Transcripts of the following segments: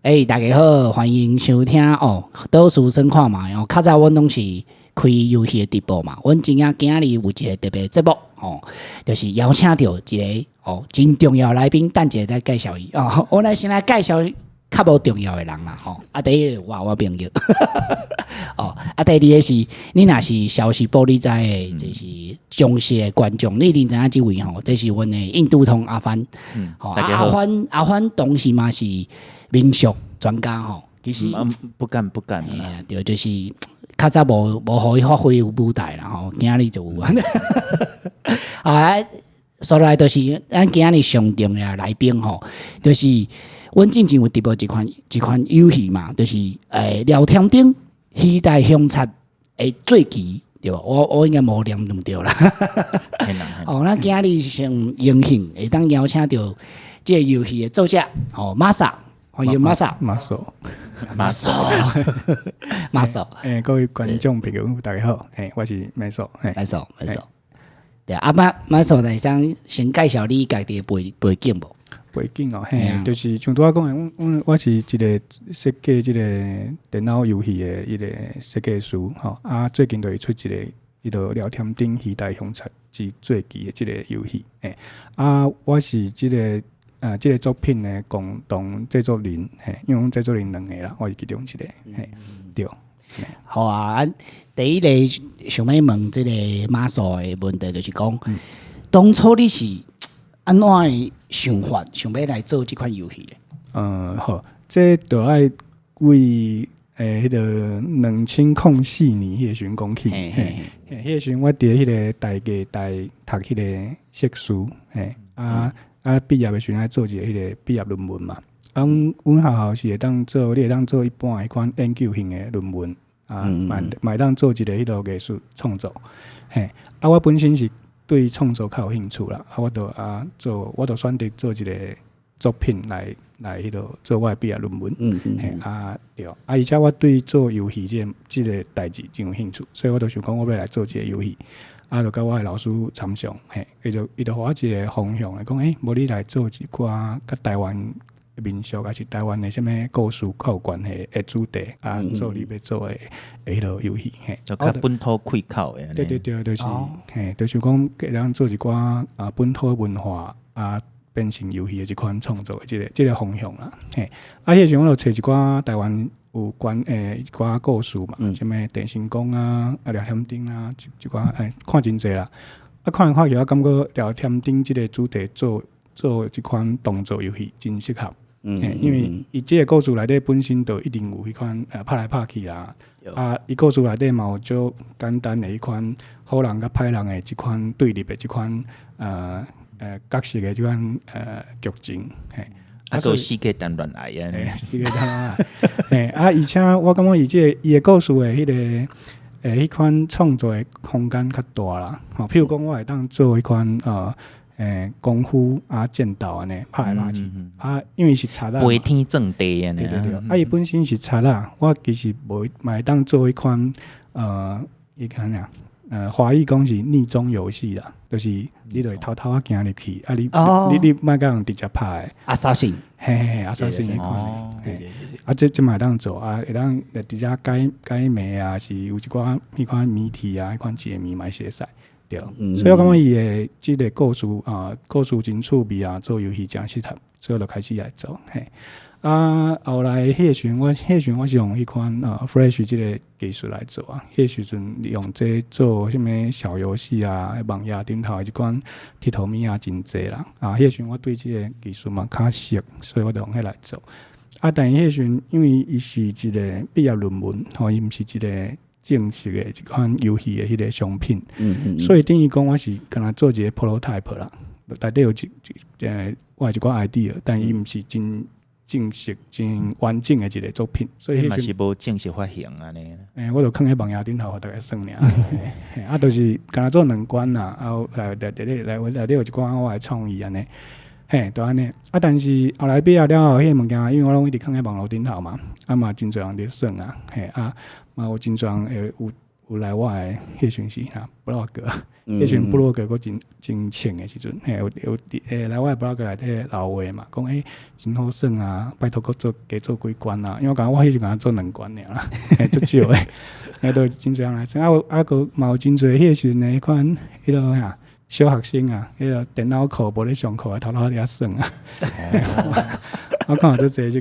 大家好，欢迎收听哦。倒数生看嘛，较早阮拢是开游戏的直播嘛。阮今日有一个特别节目哦，就是邀请到一个真重要的来宾，等一下再介绍伊哦。我来先来介绍较无重要的人啦吼。第一个我朋友第二个是你若是消息部你知的，就是忠实的观众，你一定知影即位吼，这是阮的印度通阿帆。大家好。阿帆同时嘛是民俗专家吼，其实不敢对，就是较早无互伊发挥有舞台啦吼，今日就有所来就是咱今日上重要的来宾吼，就是阮之前有直播一款游戏嘛，就是聊天顶时代凶残的最奇对吧？我应该无念唔对啦。咱今日上荣幸会当邀请到这个游戏的作者玛莎。欢迎玛莎。马索，各位观众朋友，大家好，我是马索。对玛莎来先介绍你家己的背景无？背景就是像拄仔讲的，我是一个设计这个电脑游戏的一个设计师最近就会出一个聊天顶时代凶残之最奇的这个游戏我是这个作品的共同制作人，因为我们制作人2个啦，我是其中一个，对。好啊，第一个想要问这个玛莎的问题就是讲，当初你是安怎的想法，想要来做这款游戏的？好，这就要为迄个2004年迄个时讲起，迄个时我伫迄个大家读迄个硕士，毕业的时候爱做一个迄个毕业论文嘛。阮学校是会当做，你会当做一般迄款研究性的论文嘛会当做一个迄个艺术创作。我本身是对创作较有兴趣啦，我就选择做一个作品来迄个做我的毕业论文。对。而且我对做游戏这个代志真有兴趣，所以我就想讲我要来做这个游戏。就甲我的老师参详，伊就互我一个方向来讲，无你来做一寡甲台湾的民俗，还是台湾的什么故事较有关系的主题做你要做的迄个游戏，就较本土开口的。对，就是讲给咱做一寡本土文化变成游戏的这款创作的这个方向啦。迄时阵我就找一寡台湾有关一寡故事嘛，什么电信公聊天顶一寡看真济啦。看起来我感觉聊天顶这个主题做这款动作游戏真适合。因为伊这个故事内底本身就一定有迄款拍来拍去啦。伊故事内底嘛有足简单的迄款好人甲歹人的这款对立的这款角色的这款剧情。都世界谈恋爱世界谈恋爱。而且我感觉伊的故事的迄款创作的空间较大啦。譬如讲，我会当做迄款功夫剑道安尼拍来拍去因为是贼啦，飞天正地安尼。对。伊本身是贼啦，我其实嘛会当做迄款伊看华语讲是逆中游戏啦，就是你就会偷偷行入去，你莫甲人直接拍的。Assassin，Assassin 迄款，这嘛会当做会当直接解谜是有一寡迄款谜题迄款解谜嘛会使。对，所以我感觉伊的即个故事真趣味做游戏真适合，所以我就开始来做。后来迄个时阵我是用迄款Flash 即个技术来做迄个时阵用这做什么小游戏网页顶头的即款铁头咪真济啦。迄个时阵我对即个技术嘛较熟，所以我就用迄来做。但迄个时阵因为伊是一个毕业论文，伊毋是一个正式的一款游戏的迄个商品，所以等于讲我是敢若做一个 prototype 啦，内底有我有一寡 idea， 但伊毋是真正式、真完整的一个作品，所以嘛是无正式发行安尼。我就放喺网页顶头，大概算尔。就是敢若做2关啦，来有一关我的创意安尼。就安尼。但是后来毕业了后，迄个物件，因为我拢一直放喺网络顶头嘛，嘛真侪人伫耍嘛有真侪人有有来我的迄阵时布洛格，迄阵布洛格佫真清的时阵，有来我的布洛格内底留话嘛，讲真好耍啊，拜托佫加做几关啊，因为我迄阵做2关尔啦，足少诶，都真侪人来耍，佫嘛有真侪迄时阵的迄款迄落小学生啊，迄个电脑课无咧上课，偷偷伫遐耍啊。我看到做即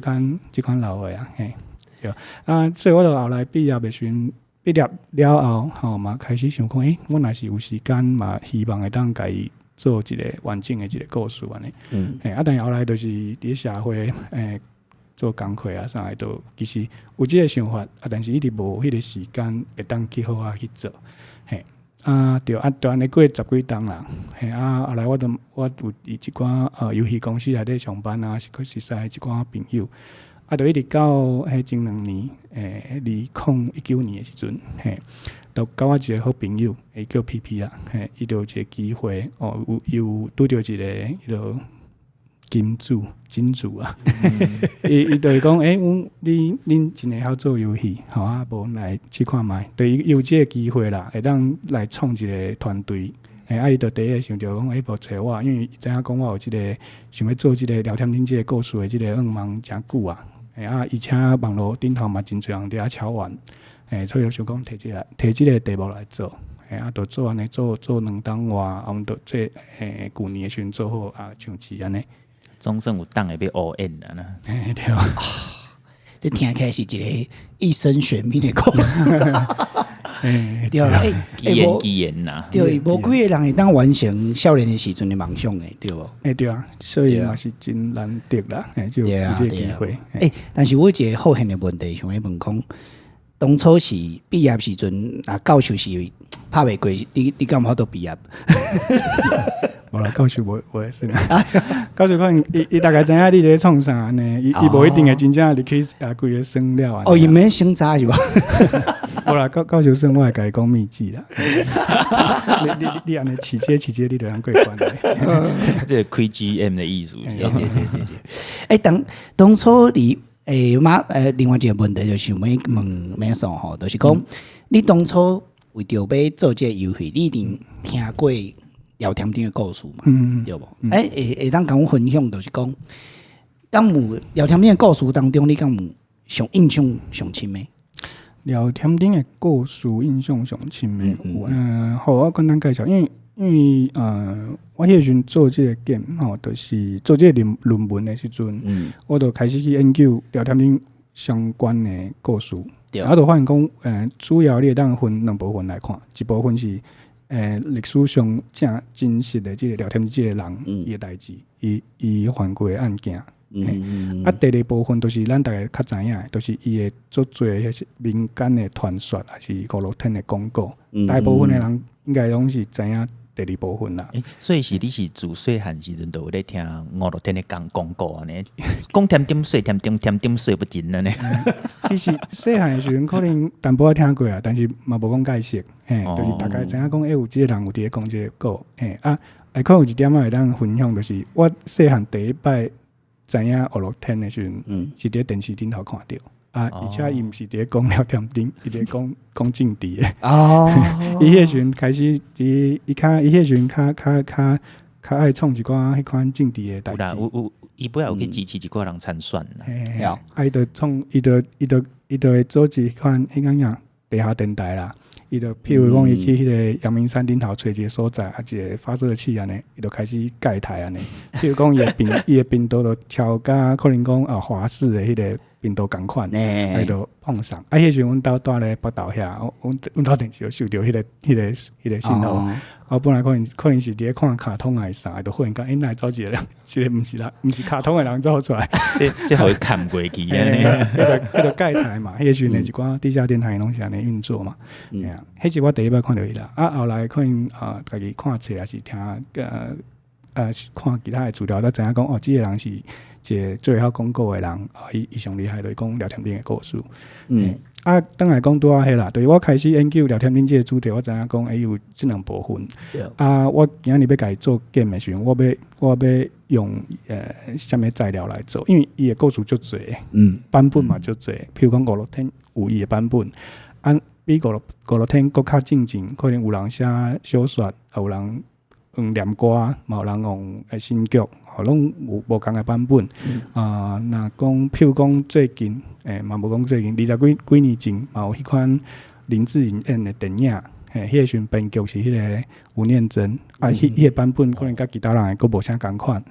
款老话啊，嘿，对啊，所以我就后来毕业的时阵，毕业了后，嘛开始想讲，我若是有时间嘛，希望会当家己做一个完整的一个故事安尼。但是后来就是伫社会做工课啊啥的，都其实有即个想法，但是一直无迄个时间会当去好去做，嘿。对安尼过10几档啦，后来我有伫一寡游戏公司内底上班啊，是识一寡朋友，就一直到前2年，2019年的时阵，就交我一个好朋友，叫 PP 啦，伊就有一个机会，有拄着一个迄落金主啊，伊就讲，恁真会晓做游戏，无来试看卖，对伊有即个机会啦，会当来创一个团队。伊就第一个想着讲，无找我，因为知影讲我有即个想要做即个聊天顶即个故事的即个梦诚久啊，而且网络顶头嘛真侪人伫遐敲完，所以就想讲摕即个题目来做，就做安尼做2档外，我们就做去年的时阵做好上市安尼。总算有档会要 all in 啦，对啊，这听起来是一个一生悬命的故事。对啦，基言呐，对，无几个人会当完成少年的时阵的梦想诶，对无？对啊，所以嘛是真难得啦，就有这个机会。但是我有一个好现的问题想要问讲，当初是毕业时阵教授是拍袂过，你敢有法度毕业？无啦，教授无会算啊。教授可能伊大概知影你咧创啥呢？伊无一定会真正入去规个算了啊。伊免先查是吧？无啦，教授算我会甲伊讲秘籍啦。你安尼起阶，你就通过关咧。这开 GM 的艺术。对。当初你另外一个问题就是想要问咩说吼，就是讲你当初为着要做这个游戏，你一定听过聊天顶的故事嘛？对无？会当甲我分享，就是讲，敢有聊天顶的故事当中，你敢有上印象上深的？聊天顶的故事印象上深的，好，我简单介绍，因为我迄时阵做这个 game 就是做这个论文的时阵，我就开始去研究聊天顶相关的故事，然后就发现讲，主要你会当分2部分来看，一部分是历史上正真实的这个聊天顶这个人伊的代志，伊犯过的案件。第二部分就是咱大家较知影的，就是伊会做迄民间的传说，还是5、6天的广告。大部分的人应该拢是知影第2部分啦。所以是你是自细汉时阵都有咧听5、6天的广告安尼，讲添点水，添点水不尽了呢。其实细汉的时阵可能淡薄仔听过啊，但是嘛无讲解释，就是大概知影讲，有即个人有伫咧讲即个故，可能有一点会当分享，就是我细汉第一摆知影5、6天的时阵，是伫电视顶头看到。而且伊毋是伫咧讲聊天顶，伊伫咧讲政治的。伊迄时阵开始，伊迄时阵较爱创一寡迄款政治的代志。有，伊尾仔有去支持一寡人参选啦。伊就创，伊就会做一款迄个样地下电台啦。伊就譬如讲，伊去迄个阳明山顶头找一个所在，一个发射器安尼，伊就开始盖台安尼。譬如讲，伊的频道就调甲可能讲华视的迄个频道共款，伊就碰上。迄时阮兜住咧北斗遐，阮兜电视就收到迄个信号。我本来可能是伫咧看卡通还是啥，就忽然间来走一个人，即个毋是卡通的人走出来，这互伊看过去迄个盖台嘛，迄时阵一寡地下电台拢是安尼运作嘛。迄是我第一摆看到伊啦。后来可能家己看册还是听看其他的资料，才知影讲即个人是一个最晓讲故的人，伊上厉害就是讲聊天顶的故事。当来讲拄仔迄啦，就是我开始研究聊天顶这个主题，我知影讲有这2部分。我今日要家己做 game 的时候，我要用什么材料来做？因为伊的故事足侪，版本嘛足侪。譬如讲5、6天有伊的版本，比五六天搁较正经，可能有人写小说，有人用念歌，嘛有人用新剧，拢有无共个版本。若讲譬如讲最近，嘛无讲最近，20几年前嘛有迄款林志颖演的电影，迄个时阵编剧是迄个吴念真，迄个版本可能甲其他人佫无啥共款。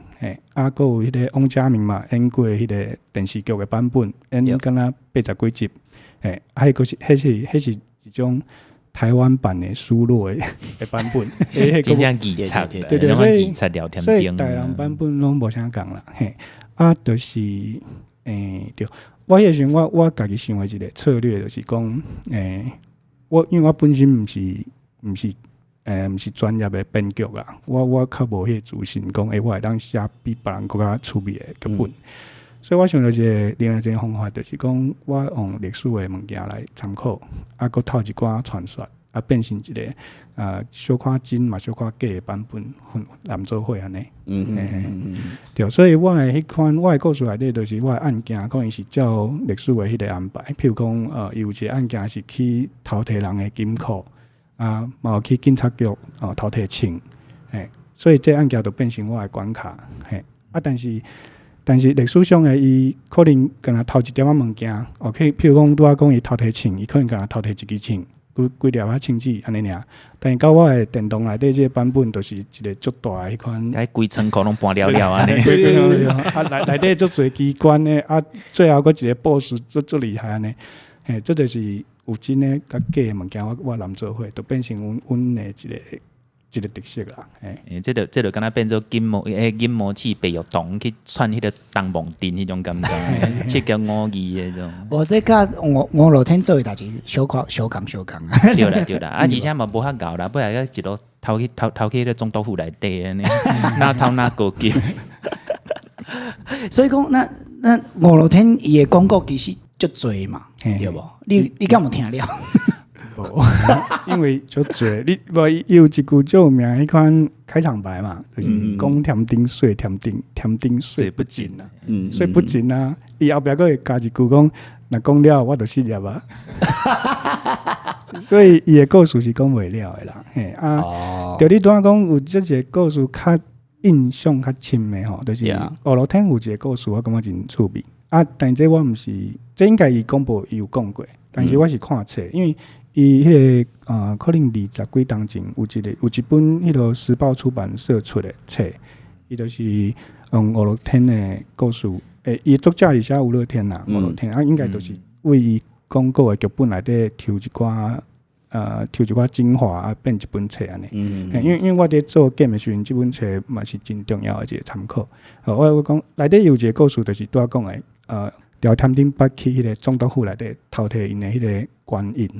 佫有迄个汪家明嘛演过迄个电视剧的版本，演敢若80几集，迄是一种台湾版的输入的版本，真正疑测，对，所以所以台人版本拢无啥共啦，就是对，我迄个时阵我家己想的一个策略就是讲，因为我本身毋是专业的编剧啦，我较无迄个自信，讲我会当写比别人更加趣味的剧本，所以我想到另外一个方法，就是讲我用历史的物件来参考，佫透一寡传说，变成一个小可真嘛小可假的版本混做伙安尼。对，所以我的迄款我的故事内底，就是我的案件可能是照历史的迄个安排，譬如讲有一个案件是去偷摕人的金库。嘛有去警察局偷摕枪，所以这案件就变成我的关卡，但是历史上的伊可能敢若偷一点物件譬如讲拄仔讲伊偷摕枪，伊可能敢若偷摕一支枪，几粒枪支安尼尔。但是到我的电动内底这个版本，就是一个足大的迄款，规仓库拢搬了安尼，内底足侪机关的，最后佫一个 boss 足厉害安尼，这就是。有真诶甲假诶物件，我揽做伙，就变成阮诶一个特色啦。这就敢若变做金魔器白玉洞去串迄个东梦镇迄种感觉，7条5字诶种。我这甲五六天做诶代志，小共啊。对啦，而且嘛无遐熬啦，不然一路偷去迄个总督府内底安尼，哪偷哪过金。所以讲，那五六天伊诶广告其实足侪嘛，对无？你敢有听了？因为足侪，你有一句最有名迄款开场白嘛，就是讲添丁水，添丁水不尽啊，水不尽啊。伊后壁佫会加一句讲，若讲了我就失业啊。所以伊的故事是讲袂了的啦，就你拄仔讲有即个故事较印象较深的吼，就是五六天有一个故事，我感觉真趣味。但这我毋是，这应该伊广播伊有讲过，但是我是看册，因为伊迄个可能20几年前有一本迄个时报出版社出的册，伊就是用五六天的故事，伊作者是写五六天啦，五六天应该就是为伊广告的剧本内底抽一寡精华变一本册安尼。因为我伫做 game 的时阵，这本册嘛是真重要的一个参考。我讲内底有一个故事，就是拄仔讲的。聊天顶捌去迄个总督府内底偷摕因的迄个官印，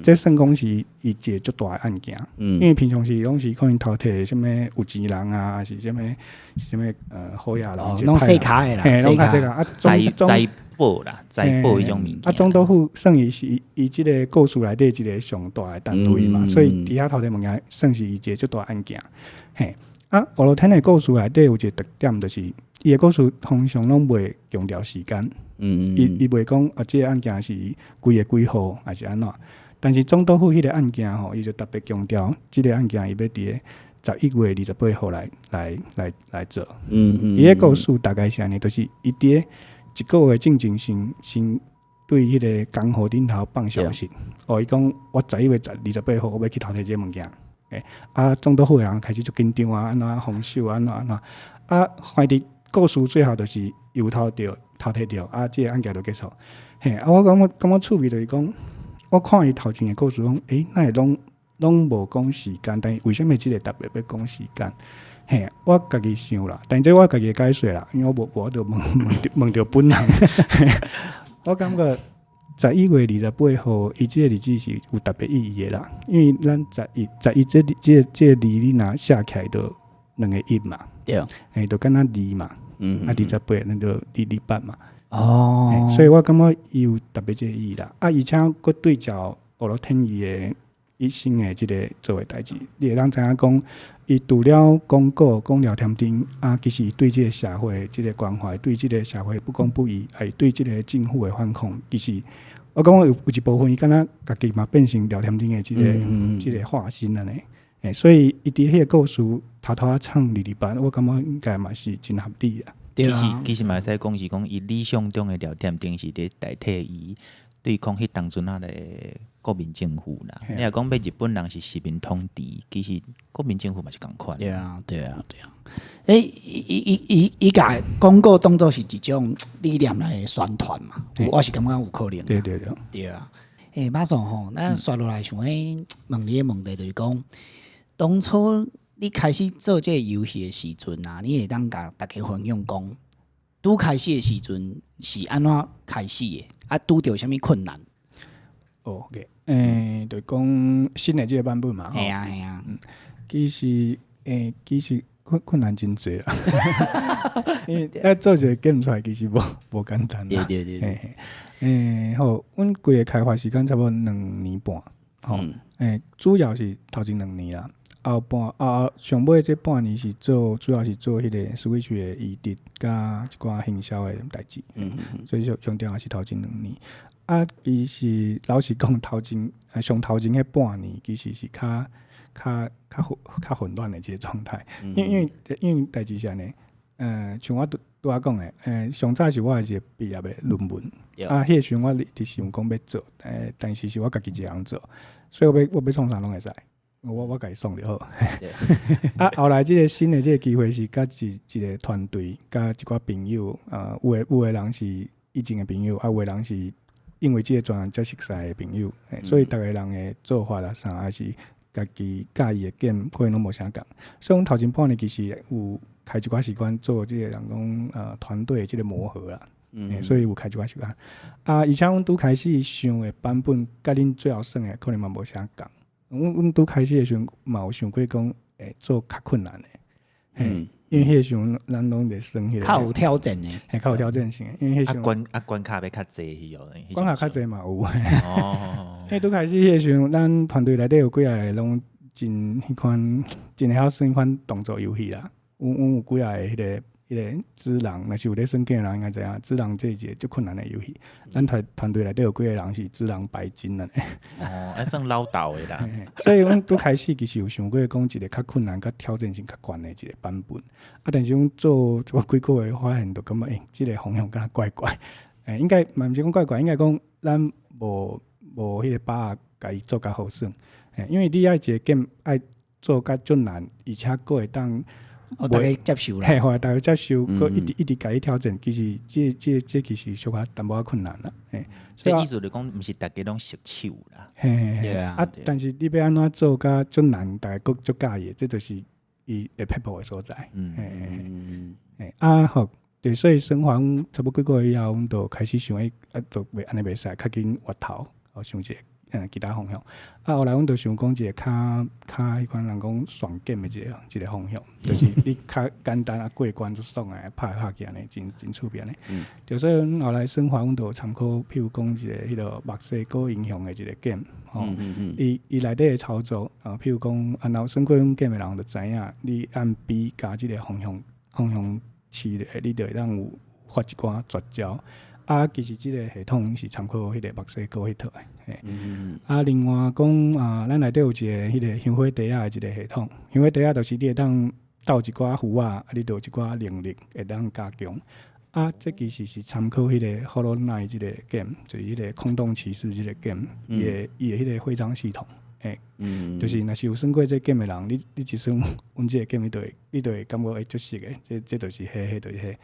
这算讲是伊一个足大的案件。因为平常时拢是可能偷摕什么有钱人啊，还是什么好野人，拢细卡的啦，拢较细卡。财宝啦，财宝迄种物件。总督府算是伊即个故事内底一个上大的单位嘛，所以伫遐偷摕物件算是伊一个足大案件。五六天的故事内底有一个特点，就是伊的故事通常拢袂强调时间，伊袂讲即个案件是几月几号还是安怎，但是总督府迄个案件吼，伊就特别强调即个案件伊要伫个11月28号来做。伊的故事大概是安尼，就是伊伫个一个月进前先对迄个江湖顶头放消息，伊讲我11月28号我要去偷摕即个物件。总督府的人开始就紧张啊，安怎防守安怎，反正故事最后就是又偷摕着，这个案件就结束。我感觉趣味就是讲，我看伊头前的故事讲，那会拢无讲时间，但是为什么这个特别要讲时间？我家己想啦，但这我家己解说啦，因为我就问着本人，我感觉。11月28号，伊即个日子是有特别意义的啦，因为咱11这个字你若写起来就2个音嘛，对，就敢若2嘛，28那就2嘛，所以我感觉伊有特别这个意义啦，而且佫对照五六天伊的一生的即个做的代志，你会当知影讲，伊除了广告讲聊天顶其实对即个社会即个关怀，对即个社会不公不义，对即个政府的反抗，其实我感觉有一部分伊敢若家己嘛变成聊天顶的即个化身安尼，所以伊伫迄个故事偷偷啊唱二班，我感觉应该嘛是真合理啊。对啊，其实嘛使讲是讲伊理想中的聊天顶是咧代替伊对抗迄当阵的国民政府啦。你若讲要日本人是实名统治，其实国民政府嘛是共款。对啊。伊甲广告当作是一种理念来宣传嘛，我是感觉有可能。对啊。马上吼，咱刷落来想要问你的问题就是讲，当初你开始做这个游戏的时阵啊，你会当甲大家分享讲，拄开始的时阵是安怎开始的？啊，拄着啥物困难？OK，就讲新的这个版本嘛。系啊。其实困难真侪啦，因为要做一个 game 出来其实无简单啦。对。好，阮规个开发时间差不多2年半，吼。主要是头前2年啦，后上尾这半年是主要是做迄个 Switch 的移植甲一寡行销的代志。所以上重要是头前2年。啊，其实老实讲，上头前迄半年其实是较混乱的一个状态，因为代志是安尼，像我拄仔讲的，上早是我的一个毕业的论文，迄个时阵我伫想讲要做，但是是我家己一个人做，所以我要创啥拢会使，我家己创就好。啊，后来即个新的即个机会是甲一个团队，甲一寡朋友，有的人是以前的朋友，有的人是因为即个专案才熟悉的朋友，所以逐个人的做法啦啥还是家己介意的 game 可能拢无啥共。所以阮头前半年其实有开一寡时间做即个人讲团队的即个磨合啦，所以有开一寡时间。而且阮拄开始想的版本，甲恁最后算的可能嘛无啥共。阮拄开始的时阵嘛有想过讲，做较困难的，因为迄个时阵咱拢伫算迄个较有挑战的，较有挑战性的，因为迄时阵关卡要较济迄个，关卡较济嘛有。哦，因为拄开始迄个时阵，咱团队内底有几个拢真会晓算迄款动作游戏啦。阮有几个迄个只人，若是有咧算 game 的人应该知影，只人这一个最困难的游戏。咱团队内底有几个人是只人白金的。还算老道的啦。所以阮拄开始其实有想过讲一个较困难、较挑战性较悬的一个版本。但是阮做几个月发现，就感觉即个方向敢若怪怪。应该嘛毋是讲怪怪，应该讲咱无迄个把握家己做较好算。因为你爱一个 game 爱做甲足难，而且佫会当。大家接受啦，后来大家接受，佮一直家己挑战，其实这其实小可淡薄仔困难啦。所以意思就讲，毋是大家拢熟手啦。对啊。但是你要安怎做甲足难，大家佮足介意，这就是伊会撇步的所在。好，对，所以生还差不多几个月以后，阮就开始想就袂安尼袂使，较紧滑头，想一个。其他方向，后来阮就想讲一个较迄款人讲爽 game 的一个方向，就是你较简单过关就爽诶，拍起安尼真趣味安尼。就所以阮后来生活阮就参考，譬如讲一个迄个墨西哥英雄的一个 game，伊内底的操作譬如讲，然后算过阮 game 的人就知影，你按 B 加即个方向器咧，你就会当有发一寡绝招。其实即个系统是参考迄个墨西哥迄套诶。另外讲咱内底有一个迄个香火地仔的一个系统，香火地仔就是你会当斗一寡符啊，你就有一寡能力会当加强。这其实是参考迄个 Hollow Knight 即个 game， 就是迄个空洞骑士即个 game， 伊的迄个徽章系统。就是若是有算过这 game 的人，你一算阮即个 game， 你就会感觉会足熟的，这就是迄就是迄。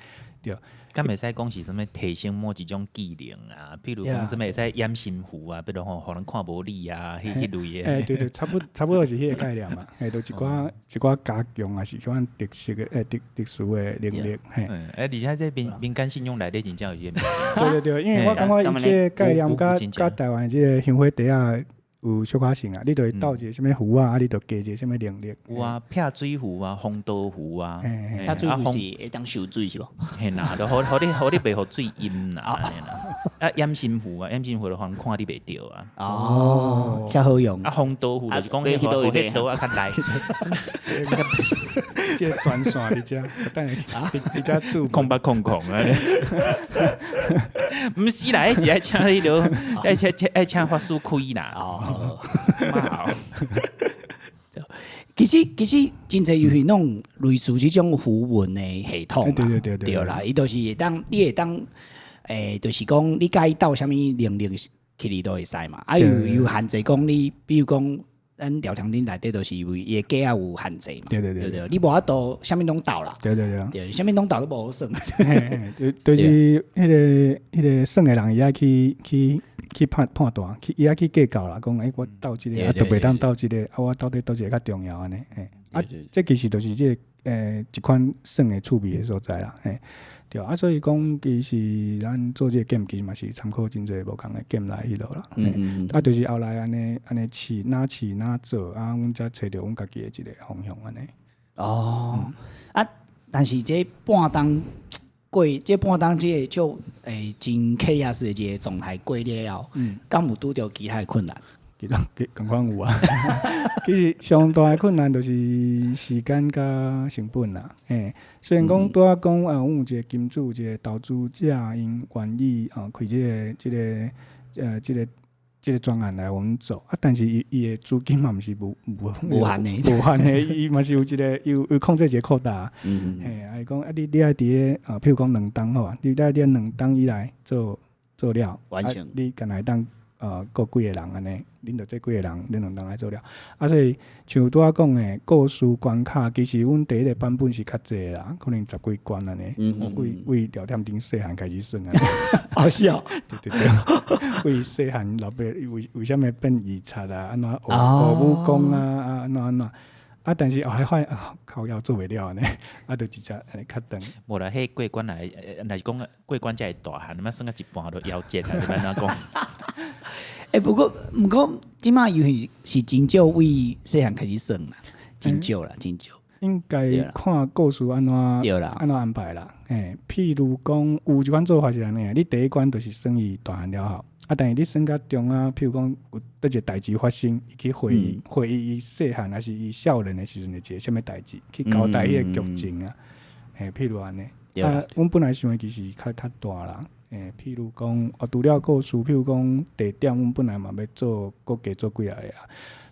对，敢袂使讲是什么提升某一种技能啊？比如讲什么会使掩心符啊，比如讲互人看无你啊，迄类的。对，差不多是迄个概念嘛。就一寡加强啊，是款特殊的特殊的能力。而且这民间信用内底真正有些。对，因为我感觉伊这个概念甲台湾即个香火地仔。有小可性啊，你就会斗一个什么符啊，你就加一个什么能力。有啊，撇水符啊，风刀符啊，撇水符是会当受水是无？嘿啦，就互你袂互水淹啦，掩心符啊，掩心符就互人看你袂着啊。较好用。风刀符就是讲迄刀啊较大。这个专线伫遮，等下伫遮住空白空空啊！毋是啦，迄是爱请迄落，爱请法师开啦。哦，哇！其实真侪游戏弄类似即种符文的系统嘛，对啦，伊就是会当，你会当，就是讲你介意到啥物能力去你都会使嘛。啊，有限制讲你，比如讲咱聊天顶内底就是伊个价啊有限制嘛。对，你无法度啥物拢斗啦。对，啥物拢斗都无好算。就是迄个算的人伊爱去判断，伊爱去计较啦，讲我斗即个，啊，都袂当斗即个，啊，我到底斗一个较重要安尼，啊，这其实就是即个一款算的趣味的所在啦，对啊，所以讲其实咱做即个 game 其实嘛是参考真侪无共的 game 来迄落啦，啊，就是后来安尼试哪做啊，阮才找着阮家己的一个方向安尼。哦，啊，但是这半当过，这半当这个就真客压式的这个状态过了后，敢有拄着其他的困难？其实共款有啊，其实上大的困难就是时间甲成本啦。虽然讲拄仔讲阮有一个金主，一个投资者，因愿意开这个专案来我们做啊，但是伊的资金嘛毋是无限的，伊嘛是有一个有控制一个扩大。啊，讲啊，你爱伫个譬如讲2档好啊，你爱伫2档以来做了，完成你干来当各几个人安尼，恁着这几个人，恁2档来做了。啊，所以像拄仔讲的故事关卡，其实阮第一个版本是较济啦，可能10几关安尼。为聊天顶细汉开始算安尼。好笑。对，为细汉老爸为虾米变义贼啊？安怎学武功啊？安怎？啊，但是后来发现靠腰做袂了安尼，啊，就直接较长。无啦，迄过关来，若是讲过关才会大汉，那么算到一半都夭折啊！你安怎讲？不过，即马游戏是真少为细汉开始算啦，真少。应该看故事安怎安排啦。譬如讲有一款做法是安尼，你第一关就是算伊大汉了后，啊，但是你算到中啊，譬如讲有一个代志发生，伊去回忆伊细汉还是伊少年的时阵的一个什么代志，去交代迄个剧情啊。譬如安尼，阮本来想的其实较大啦。譬如讲，除了故事，譬如讲地点，阮本来嘛要做，搁加做几个啊。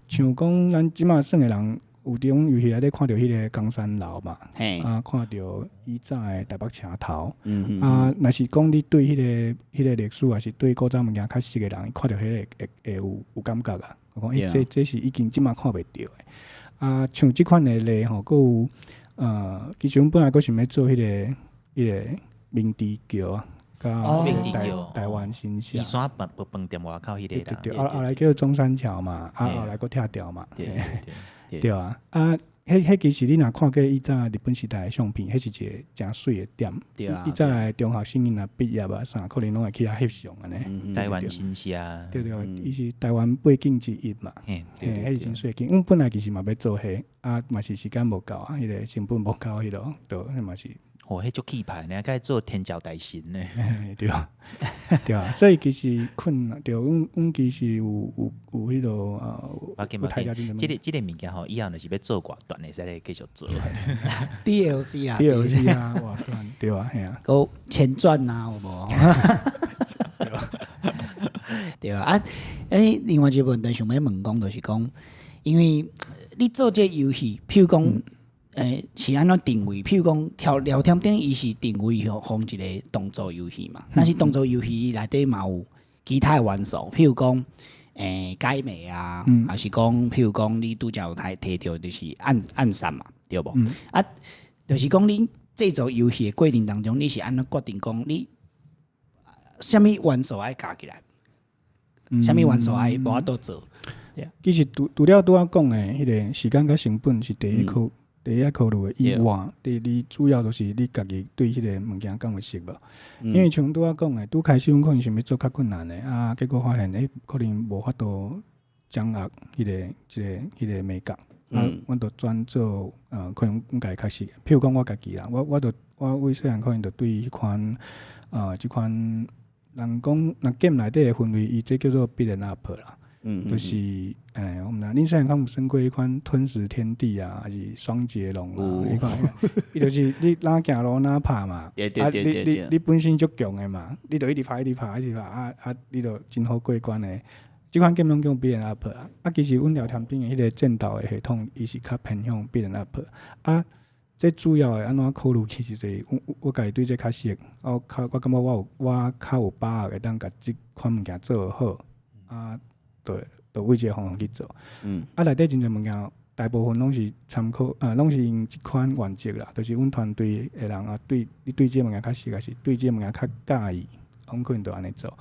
像讲咱即马算的人。有伫种游戏内底看到迄个冈山楼嘛，看到以前的台北车头，若是讲你对迄个历史，还是对古早物件较熟的人，看到迄个会有感觉啊。我讲这是已经即马看袂到的。啊，像即款的例吼，佫有其实阮本来佫想要做迄个明治桥啊。台湾新社，伊山饭店外口迄个啦。对，后来叫中山桥嘛，后来佫拆掉嘛。对啊，迄其实你若看过以前日本时代的相片，迄是一个诚水的点。对啊，以前中学生若毕业啊啥，可能拢会去遐翕相安尼。台湾新社。对，伊是台湾背景之一嘛。迄是真水景。阮本来其实嘛要做迄，嘛是时间无够啊，迄个成本无够迄落，都迄嘛是。迄足气派呢，该做天桥大神呢。对啊，所以其实困难，对，阮其实有迄落有太加真。即个物件吼，以后若是要做寡段的，使来继续做。DLC 啦，DLC 啊，哇，对啊，系啊，够前传啊，有无？对啊，另外一个问题想要问讲，就是讲，因为你做这游戏，譬如讲。是安怎定位？譬如讲，聊天顶伊是定位放一个动作游戏嘛。但是动作游戏内底嘛有其他的元素，譬如讲，解谜啊，还是讲，譬如讲，你拄则有提到就是暗杀嘛，对无？啊，就是讲你制作游戏的过程当中，你是安怎决定讲你什么元素爱加起来，什么元素爱无法度做？其实除了拄仔讲的迄个时间甲成本是第一考虑的以外，第二主要就是你家己对迄个物件敢有熟无？因为像拄仔讲的，拄开始阮可能想要做较困难的啊，结果发现可能无法度掌握迄个美感啊，阮就转做可能阮家己较熟的，譬如讲我家己啦，我为细汉可能就对迄款即款人讲，那 game 内底的氛围，伊这叫做 beat and up 啦。就是我们恁细汉敢有算过迄款吞食天地啊，还是双截龙啊？迄款，伊就是你哪行路哪拍嘛，你本身足强的嘛，你就一直拍，你就真好过关的。即款 game 拢叫 beat up 啊，其实阮聊天边的迄个战斗的系统，伊是较偏向 beat up 啊。这主要的安怎考虑其实是我家己对这较熟，我感觉我较有把握会当甲即款物件做好啊，就为这个方向去做。啊，内底真侪物件，大部分拢是参考拢是用即款原则啦，就是阮团队的人啊，你对这物件较熟，还是对这物件较介意，阮可能就安尼做，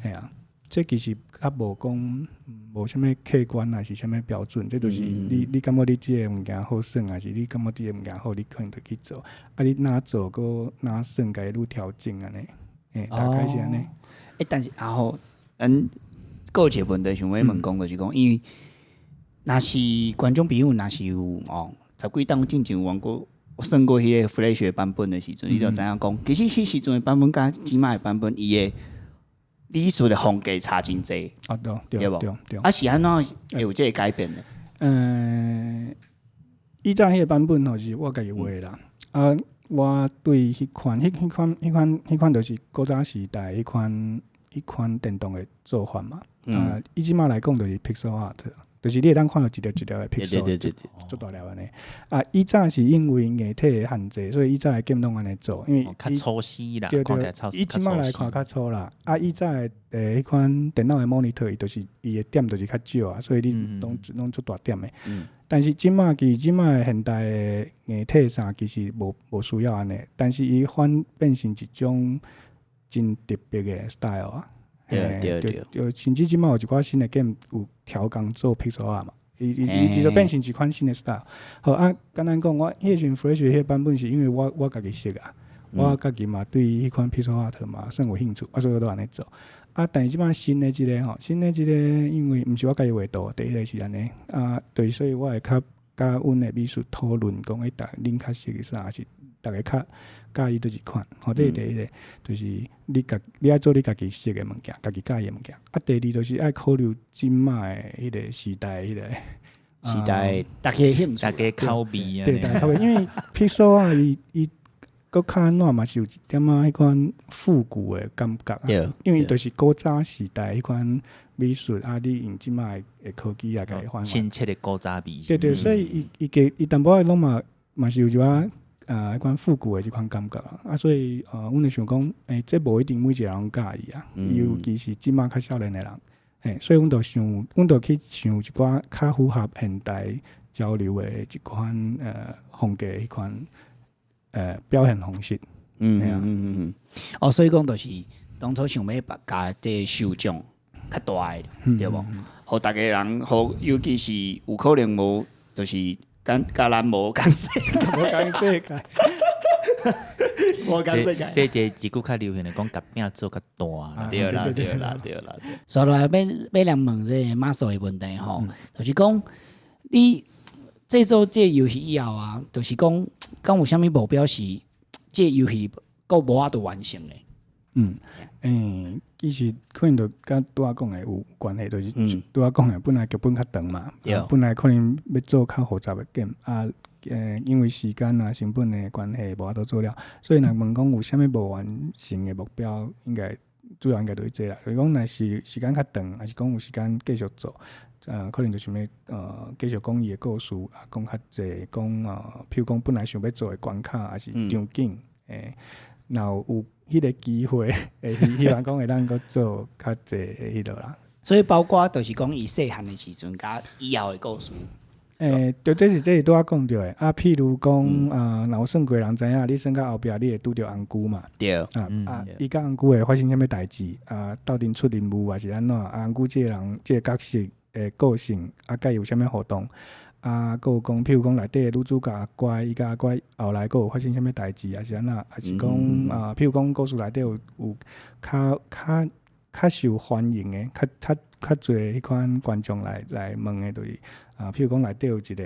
嘿啊。这其实较无讲，无啥物客观还是啥物标准，这就是你感觉你即个物件好耍，还是你感觉即个物件好，你可能就去做。啊，你哪做个哪耍，家愈调整安尼，大概是安尼。但是然后，个一个问题想要问讲，就是讲，因为若是观众朋友，若是有十几档之前有玩过，算过迄个 Flash 的版本的时阵，你就知影讲，其实迄时阵的版本甲即卖的版本，伊的美术的风格差真济，对无？啊是安怎会有这个改变呢？以前迄个版本吼是我家己画啦，啊，我对迄款就是古早时代迄款电动的做法嘛，以即马来讲就是 pixel art。就是你会当看到一条一条的 pixel， 做大了安尼。啊，以前是因为硬体的限制，所以以前的 game 拢安尼做，因为较粗细啦，对，以即马来看较粗啦。啊，以前迄款电脑的 monitor， 就是伊的点就是较少啊，所以你拢做大点的。但是即马的现代的硬体啥其实无需要安尼，但是伊反变成一种真特别的 style 啊。对，甚至即马有一寡新的 game 有调工做 pixel art 嘛，伊就变成一款新的 style。好啊，简单讲，我迄阵 Flash 迄版本是因为我家己识啊，我家己嘛对迄款 pixel art 嘛算有兴趣，所以我都安尼做。啊，但是即马新的即个，因为毋是我家己画图，第一个是安尼啊，对，所以我会较甲阮的美术讨论讲，恁较熟是啥，是大家较介意倒一款，这是第一个，就是你爱做你家己熟的物件，家己介意的物件。啊，第二就是爱考虑即卖的迄个时代，大家兴趣，大家口味啊。对，大家口味，因为 pixel 啊，伊搁较安怎嘛是有一点迄款复古的感觉，因为就是古早时代迄款美术啊，你用即卖的科技啊，甲伊还亲切的古早味。对，所以伊淡薄仔拢嘛是有一寡。迄款复古的即款感觉啊，所以阮就想讲，这无一定每一个人介意啊，尤其是即马较少年的人，所以阮就去想一寡较符合现代交流的一款风格迄款表现方式。所以讲就是当初想要把这受众较大的，对无？互大家人，尤其是有可能无，就是。甲咱无共世界，无共世界。这一句较流行的讲，甲饼做较大啦。对啦。所以要来问这马索的问题吼，就是讲你制作这游戏以后啊，就是讲敢有啥物目标是这游戏够无法度完成的？其实可能就甲拄仔讲的有关系，就是拄仔讲的本来剧本较长嘛，本来可能要做较复杂的 game 啊，因为时间啊成本的关系无法度做了，所以若问讲有啥物无完成的目标，主要应该就是这啦。就是讲若是时间较长，还是讲有时间继续做，可能就想要继续讲伊的故事啊，讲较济，讲譬如讲本来想要做的关卡，还是场景，然后有迄个机会，希望讲会当个做较济迄落啦。所以包括就是讲伊细汉的时阵，甲以后的故事。对，这是拄仔讲着的啊。譬如讲若有算过人知影，你算到后壁，你会拄着红姑嘛？对。伊甲红姑会发生啥物代志啊？斗阵出任务还是安怎？红姑这个人，这个角色的个性甲伊有啥物互动？佫有讲，譬如讲内底女主角阿乖，伊甲阿乖后来佫有发生啥物代志，还是安那？还是讲譬如讲故事内底有较受欢迎的，较侪迄款观众来问的，就是譬如讲内底有一个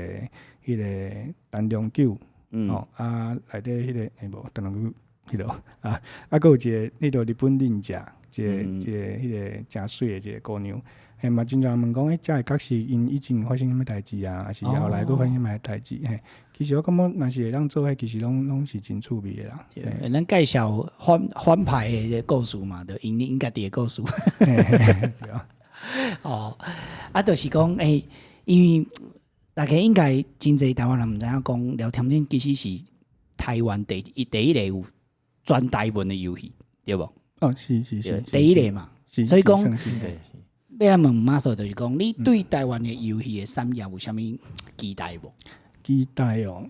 迄个陈良久，内底迄个无陈良久迄落佫有一个迄个日本忍者，迄个诚水的一个姑娘。嘿嘛，真侪问讲，遮个角色因以前发生啥物代志啊，还是后来佫发生啥物代志？嘿，其实我感觉，若是会当做迄，其实拢是真趣味的啦。对，咱介绍反派的故事嘛，就因家己的故事。对啊。哦，就是讲，因为大家应该真侪台湾人毋知影讲，聊天顶其实是台湾第一个有全台文的游戏，对无？哦，是，第一个嘛。所以讲，要来问马叔，就是讲，你对台湾的游戏的产业有啥物期待无？期待哦，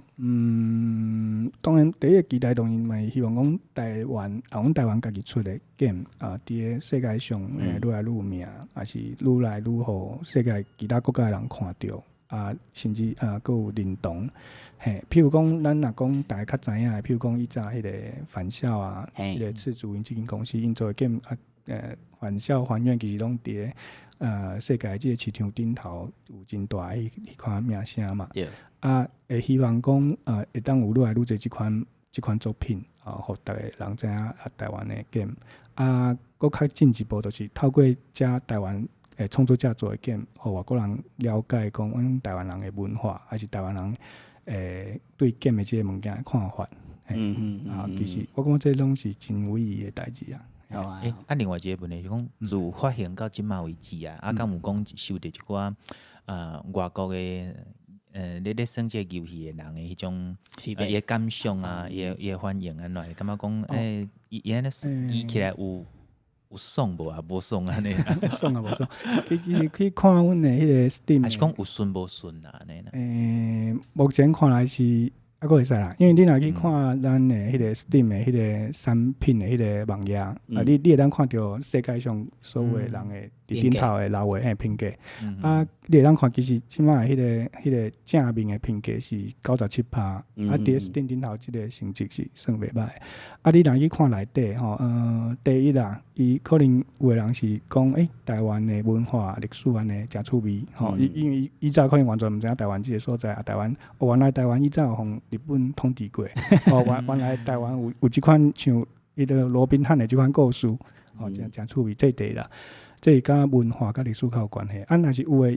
当然第一个期待当然嘛希望讲台湾，阮台湾家己出的 game 啊，伫个世界上愈来愈名，也是愈来愈互世界其他国家的人看到啊，甚至佫有认同。嘿，譬如讲，咱若讲大家较知影的，譬如讲以前迄个返校啊，迄个赤足因即间公司因做的 game 啊，返校还原其实拢伫个世界即个市场顶头有真大迄款名声嘛。对。啊，会希望讲会当有愈来愈侪即款作品互逐个人知影台湾的 game。啊，佫较进一步就是透过遮台湾创作者做的 game， 互外国人了解讲阮台湾人的文化，还是台湾人对 game 的即个物件的看法。其实我感觉这拢是真有意义的代志啊。另外一个问题是讲，自发行到即马为止啊，敢有讲受到一寡外国的咧耍即个游戏的人的迄种伊的感想啊，伊的反应安怎？感觉讲伊安尼记起来有爽无啊？无爽安尼？爽啊无爽？其实去看阮的迄个 Steam， 还是讲有顺无顺啊？安尼目前看来是。还佫会使啦，因为你若去看咱的迄个 Steam 的迄个产品的迄个网页，你会当看到世界上所有的人的伫顶头的留的评价，你会当看其实即摆迄个正面的评价是97%，伫 Steam 顶头即个成绩是算袂歹。你若去看内底吼，第一啦，伊可能有的人是讲，台湾的文化历史安尼诚趣味吼，因为以前可能完全毋知影台湾即个所在台湾，原来台湾以前有互日本统治过，原来台湾有即款像迄个罗宾汉的即款故事，诚趣味，这第一啦。这甲文化甲历史较有关系。若是有诶，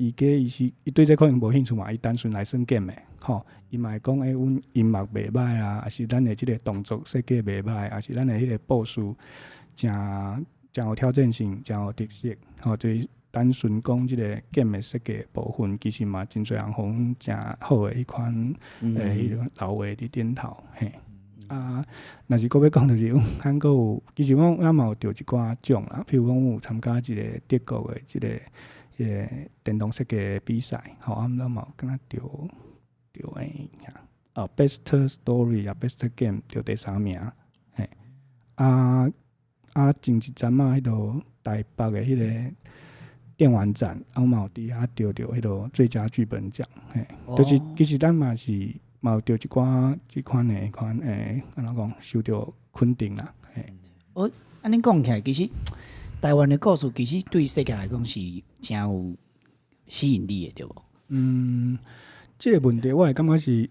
伊对这可能无兴趣嘛，伊单纯来耍 game 诶，伊嘛会讲阮音乐袂歹啊，还是咱诶即个动作设计袂歹，还是咱诶迄个故事诚有挑战性，诚有特色，就是单纯讲即个 game 诶设计部分，其实嘛真侪人互诚好诶迄款迄个老话伫顶头嘿。若是佫要讲，就是咱佫有，其实咱嘛有得一寡奖啦，譬如讲有参加一个德国的即个电动设计比赛，咱嘛有敢若得Best Story 啊 ，Best Game 得第3名，嘿，前一阵迄落台北的迄个电玩展，嘛有伫遐得迄落最佳剧本奖，嘿，就是其实咱嘛是。嘛有着即款安怎讲，受到肯定啦。安尼讲起来，其实台湾的故事其实对世界来讲是诚有吸引力的，对无？即个问题我会感觉是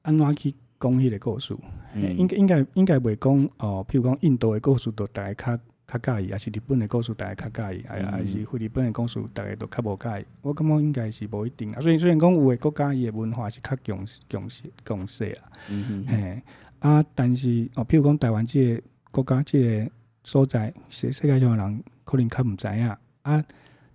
安怎去讲迄个故事？应该袂讲譬如讲印度的故事，就大家较介意，还是日本的故事大家较介意，还是菲律宾的故事大家都较无介意。我感觉应该是无一定啊。虽然讲有的国家伊的文化是较强势啦，但是譬如讲台湾即个国家即个所在，世界上的人可能较毋知影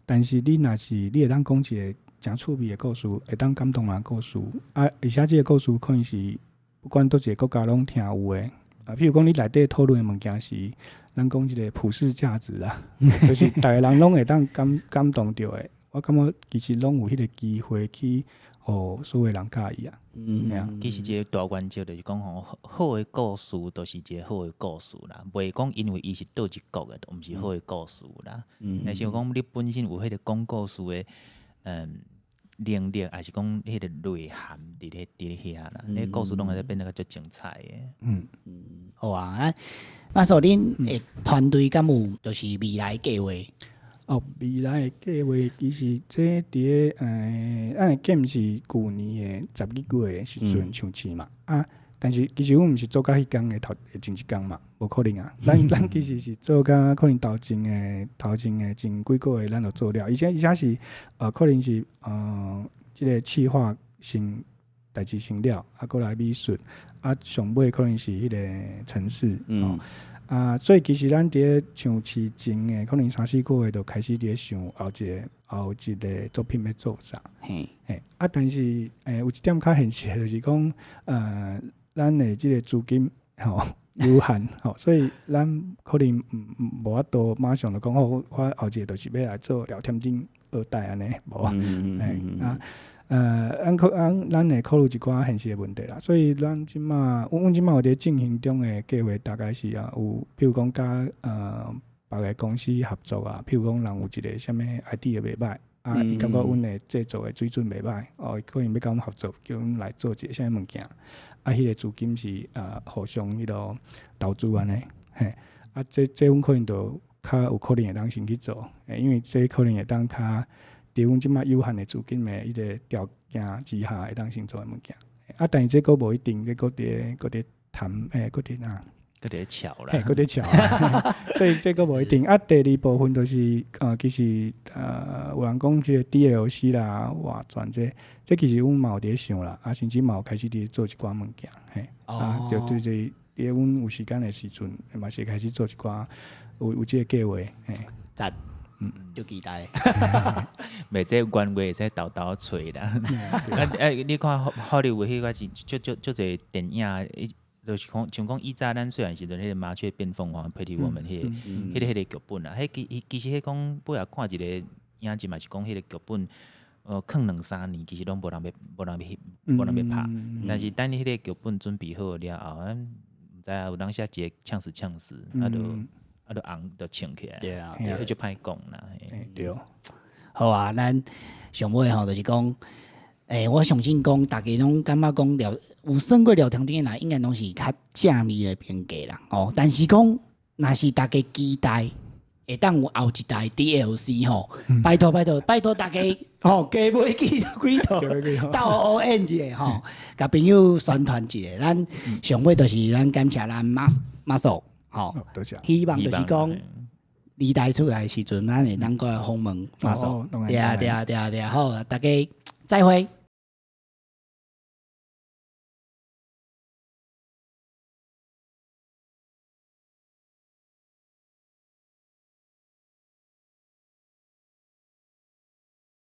但是你若是你会当讲一个诚趣味的故事，会当感动人的故事而且即个故事可能是不管倒一个国家拢听有的。譬如讲，你内底讨论的物件是，咱讲一个普世价值啦，就是逐个人拢会当感动到的。我感觉其实拢有迄个机会去，互所有人介意啊。其实一个大原则就是讲好的故事都是一个好的故事啦，袂讲因为伊是倒一国的，都毋是好的故事啦。像讲你本身有迄个讲故事的，能力，还是讲迄个内涵伫咧遐啦，迄故事拢会变得较精彩的。好啊，那所恁诶团队敢有就是未来计划？未来的计划其实这伫咱的 game 是旧年的11月的时阵上市嘛。但是其实阮毋是做到迄工的前一工嘛，无可能啊。咱其实是做到可能头前前几个月咱就做了，而且是可能是即个企划先代志先了，过来美术，上尾可能是迄个城市所以其实咱伫咧上市前的可能3-4个月就开始伫咧想后一个作品要做啥。但是有一点较现实的就是讲咱的即个资金有限所以咱可能无法度马上就讲我后一个就是要来做聊天顶2代安尼无咱会考虑一寡现实的问题啦，所以阮即马有伫进行中的计划，大概是有，譬如讲甲别个公司合作啊，譬如讲人有一个啥物 idea 袂歹伊感觉阮的制作的水准袂歹可能要甲阮合作，叫阮来做一个啥物物件迄个资金是互相迄落投资安尼这阮可能就较有可能会当先去做因为这可能会当较伫阮即马有限的资金的迄个条件之下，会当先做的物件。但是这个无一定，这个伫谈，搁伫哪？搁伫巧啦，搁伫巧。所以这个无一定。第二部分就是其实有人讲即个 DLC 啦、外传这其实阮嘛有伫想啦，甚至嘛有开始伫做一寡物件，就对伫阮有时间的时阵，嘛是开始做一寡有即个计划，赞。就期待，袂这官话会使豆豆吹啦。你看好莱坞迄个就侪电影，就是像讲以早咱虽然是迄个麻雀变凤凰，配合我们迄个剧本啊，其实迄讲不要看一个影集嘛，是讲迄个剧本，放2-3年，其实拢无人要拍。但是等你迄个剧本准备好了后，咱毋知有当写一个呛死，就红就唱起来，对啊，迄就歹讲啦。对，好啊，咱上尾就是讲，我相信讲，大家拢感觉讲有算过聊天顶啦，应该拢是较正面的评价啦。但是讲，若是大家期待会当有後一代 DLC 拜托大家加買幾套到 ON 一個甲朋友宣傳一下。咱上尾就是咱感謝咱Muscle。希望就是講二代出來的時陣，咱會當過來訪問馬叔。對，好，大家再會。